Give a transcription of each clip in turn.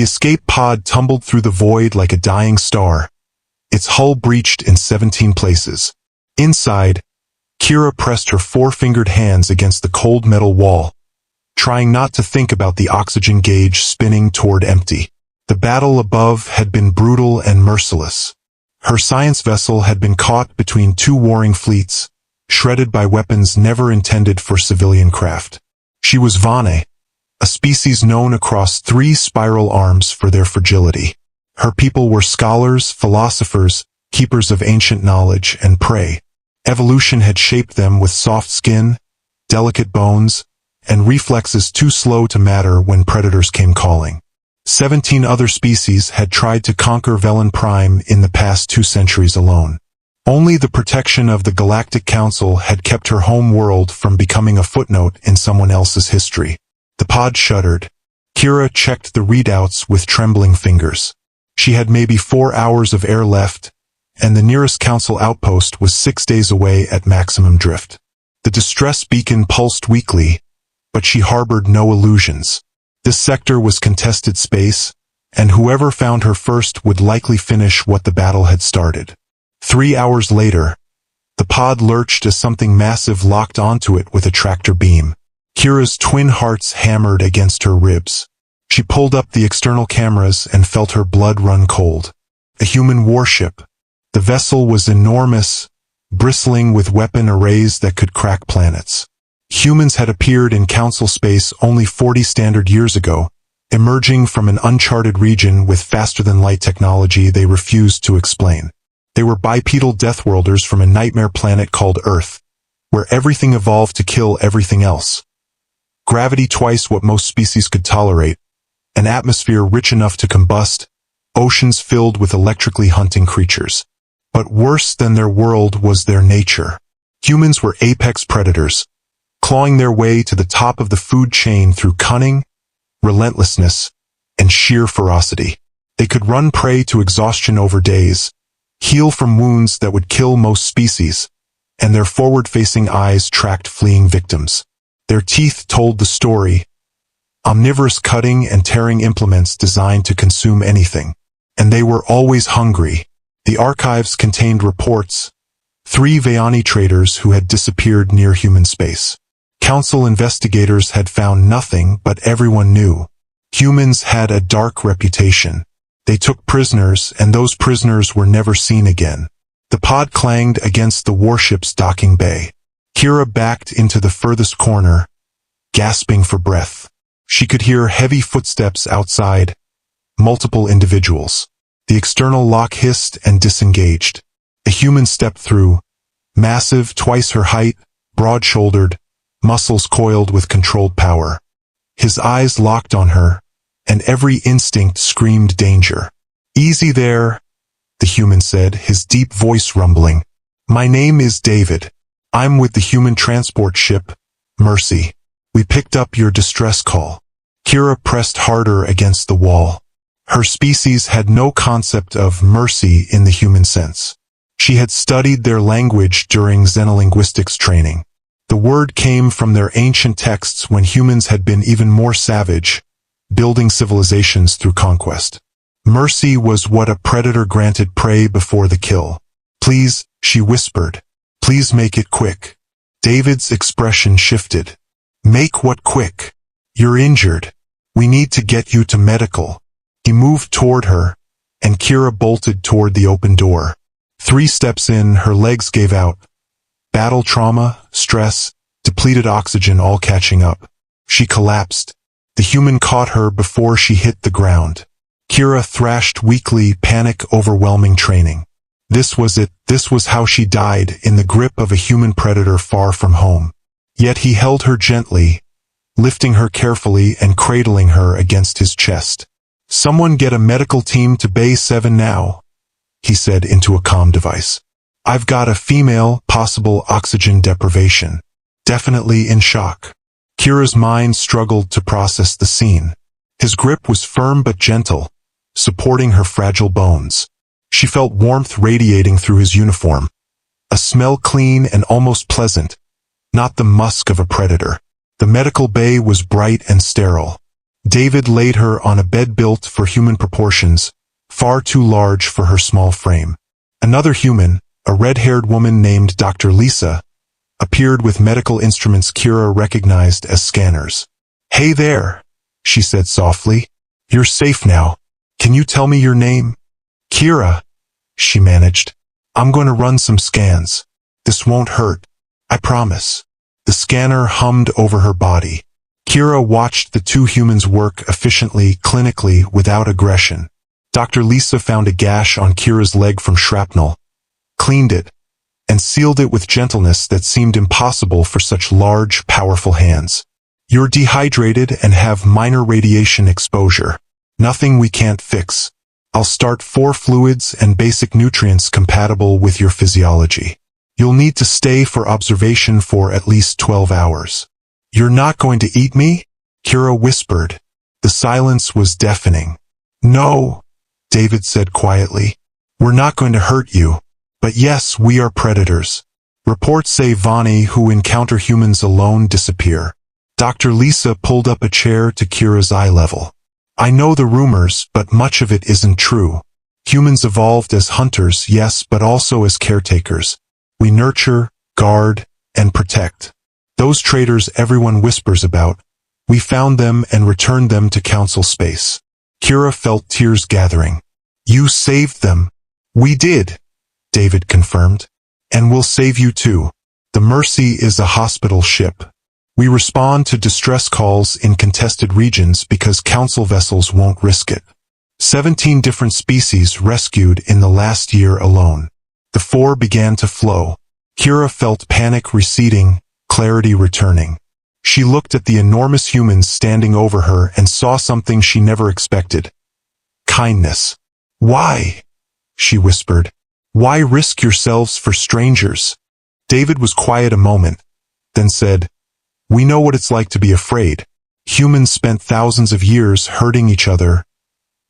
The escape pod tumbled through the void like a dying star, its hull breached in 17 places. Inside, Kira pressed her four-fingered hands against the cold metal wall, trying not to think about the oxygen gauge spinning toward empty. The battle above had been brutal and merciless. Her science vessel had been caught between two warring fleets, shredded by weapons never intended for civilian craft. She was Vani, a species known across 3 spiral arms for their fragility. Her people were scholars, philosophers, keepers of ancient knowledge, and prey. Evolution had shaped them with soft skin, delicate bones, and reflexes too slow to matter when predators came calling. 17 other species had tried to conquer Velen Prime in the past 2 centuries alone. Only the protection of the Galactic Council had kept her home world from becoming a footnote in someone else's history. The pod shuddered. Kira checked the readouts with trembling fingers. She had maybe 4 hours of air left, and the nearest Council outpost was 6 days away at maximum drift. The distress beacon pulsed weakly, but she harbored no illusions. This sector was contested space, and whoever found her first would likely finish what the battle had started. 3 hours later, the pod lurched as something massive locked onto it with a tractor beam. Kira's twin hearts hammered against her ribs. She pulled up the external cameras and felt her blood run cold. A human warship. The vessel was enormous, bristling with weapon arrays that could crack planets. Humans had appeared in Council space only 40 standard years ago, emerging from an uncharted region with faster-than-light technology they refused to explain. They were bipedal deathworlders from a nightmare planet called Earth, where everything evolved to kill everything else. Gravity twice what most species could tolerate, an atmosphere rich enough to combust, oceans filled with electrically hunting creatures. But worse than their world was their nature. Humans were apex predators, clawing their way to the top of the food chain through cunning, relentlessness, and sheer ferocity. They could run prey to exhaustion over days, heal from wounds that would kill most species, and their forward-facing eyes tracked fleeing victims. Their teeth told the story, omnivorous cutting and tearing implements designed to consume anything. And they were always hungry. The archives contained reports, 3 Vani traders who had disappeared near human space. Council investigators had found nothing, but everyone knew. Humans had a dark reputation. They took prisoners, and those prisoners were never seen again. The pod clanged against the warship's docking bay. Kira backed into the furthest corner, gasping for breath. She could hear heavy footsteps outside, multiple individuals. The external lock hissed and disengaged. A human stepped through, massive, twice her height, broad-shouldered, muscles coiled with controlled power. His eyes locked on her, and every instinct screamed danger. "Easy there," the human said, his deep voice rumbling. "My name is David. I'm with the human transport ship, Mercy. We picked up your distress call." Kira pressed harder against the wall. Her species had no concept of mercy in the human sense. She had studied their language during xenolinguistics training. The word came from their ancient texts when humans had been even more savage, building civilizations through conquest. Mercy was what a predator granted prey before the kill. "Please," she whispered. "Please make it quick." David's expression shifted. "Make what quick? You're injured. We need to get you to medical." He moved toward her, and Kira bolted toward the open door. 3 steps in, her legs gave out. Battle trauma, stress, depleted oxygen all catching up. She collapsed. The human caught her before she hit the ground. Kira thrashed weakly, panic overwhelming training. This was it. This was how she died, in the grip of a human predator far from home. Yet he held her gently, lifting her carefully and cradling her against his chest. "Someone get a medical team to Bay 7 now," he said into a comm device. "I've got a female, possible oxygen deprivation. Definitely in shock." Kira's mind struggled to process the scene. His grip was firm but gentle, supporting her fragile bones. She felt warmth radiating through his uniform. A smell clean and almost pleasant, not the musk of a predator. The medical bay was bright and sterile. David laid her on a bed built for human proportions, far too large for her small frame. Another human, a red-haired woman named Dr. Lisa, appeared with medical instruments Kira recognized as scanners. "Hey there," she said softly. "You're safe now. Can you tell me your name?" "Kira," she managed. "I'm going to run some scans. This won't hurt. I promise." The scanner hummed over her body. Kira watched the two humans work efficiently, clinically, without aggression. Dr. Lisa found a gash on Kira's leg from shrapnel, cleaned it, and sealed it with gentleness that seemed impossible for such large, powerful hands. "You're dehydrated and have minor radiation exposure. Nothing we can't fix. I'll start 4 fluids and basic nutrients compatible with your physiology. You'll need to stay for observation for at least 12 hours. "You're not going to eat me?" Kira whispered. The silence was deafening. "No," David said quietly. "We're not going to hurt you. But yes, we are predators. Reports say Vani who encounter humans alone disappear." Dr. Lisa pulled up a chair to Kira's eye level. "I know the rumors, but much of it isn't true. Humans evolved as hunters, yes, but also as caretakers. We nurture, guard, and protect. Those traitors everyone whispers about, we found them and returned them to council space." Kira felt tears gathering. "You saved them." "We did," David confirmed. "And we'll save you too. The Mercy is a hospital ship. We respond to distress calls in contested regions because council vessels won't risk it. 17 different species rescued in the last year alone." The 4 began to flow. Kira felt panic receding, clarity returning. She looked at the enormous humans standing over her and saw something she never expected. Kindness. "Why?" she whispered. "Why risk yourselves for strangers?" David was quiet a moment, then said, "We know what it's like to be afraid. Humans spent thousands of years hurting each other,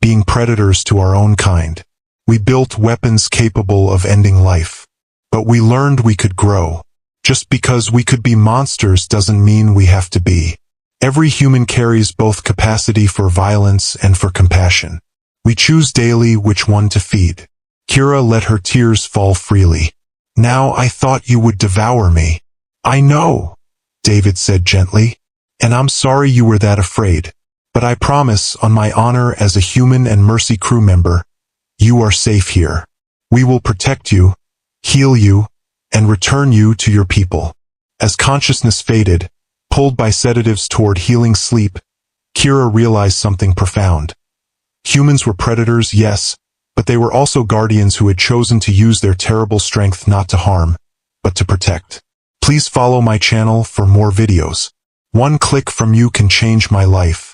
being predators to our own kind. We built weapons capable of ending life. But we learned we could grow. Just because we could be monsters doesn't mean we have to be. Every human carries both capacity for violence and for compassion. We choose daily which one to feed." Kira let her tears fall freely. "Now I thought you would devour me." "I know," David said gently, "and I'm sorry you were that afraid. But I promise, on my honor as a human and Mercy crew member, you are safe here. We will protect you, heal you, and return you to your people." As consciousness faded, pulled by sedatives toward healing sleep, Kira realized something profound. Humans were predators, yes, but they were also guardians who had chosen to use their terrible strength not to harm, but to protect. Please follow my channel for more videos. One click from you can change my life.